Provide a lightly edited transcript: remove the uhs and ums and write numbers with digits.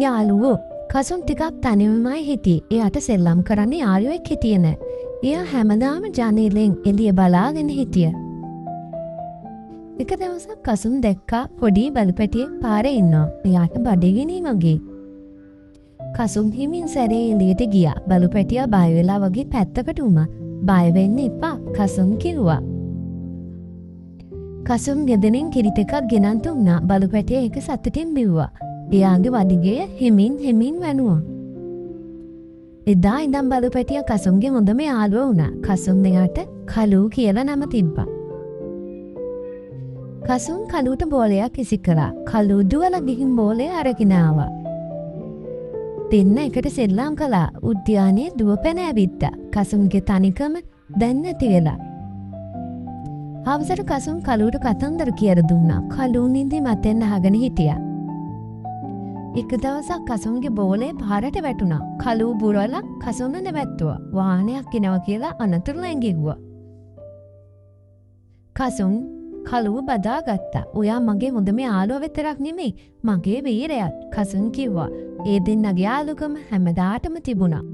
යාළුවෝ කසුන් ටිකක් තනිවමයි හිටියේ. එයාට සෙල්ලම් කරන්න යාළුවෙක් හිටියේ නෑ. එයා හැමදාම ජනේලෙන් එළිය බලාගෙන හිටියා. එක දවසක් කසුන් දැක්කා පොඩි බලුපැටියෙක් පාරේ ඉන්නවා. එයාට බඩගිනි වගේ. කසුන් හිමින් සැරේ එළියට ගියා. බලුපැටියා බය වෙලා වගේ පැත්තකට වුණා. බය වෙන්න එපා කසුන් කිව්වා. කසුන් ගෙදරින් කිරි ටිකක් ගෙනත් දුන්නා. බලුපැටියා ඒක සතුටින් බිව්වා. එයාගේ වඩිගේ හිමින් වැනුවා. එදා ඉඳන් බලුපැටියා කසුන්ගේ හොඳම යාළුවා වුණා. කසුන් එයාට කලූ කියලා නම තිබ්බා. කසුන් කලූට බෝලයක් ඉසි කළා. කලූ දුවලා ගිහින් බෝලය අරගෙන ආවා. දෙන්න එකට සෙල්ලම් කළා. උද්‍යානයේ දුවපැන ඇවිත්තා. කසුන්ගේ තනිකම දැන් නැති වෙලා. හවසට කසුන් කලූට කතන්දර කියලා දුන්නා. කලූ නිදි මතෙන් අහගෙන හිටියා. එක දවසක් කසුන්ගේ බෝලේ පාරට වැටුණා. කලූ බුරලා කසුන්ව නැවැත්තුවා. වාහනයක් එනවා කියලා අනතුරුෙන් ගිහුවා. කසුන් කලූව බදාගත්තා. ඔයා මගේ හොඳම යාළුවා විතරක් නෙමෙයි මගේ වීරයාත්. කසුන් කිව්වා. ඒ දෙන්නගේ යාළුකම හැමදාටම තිබුණා.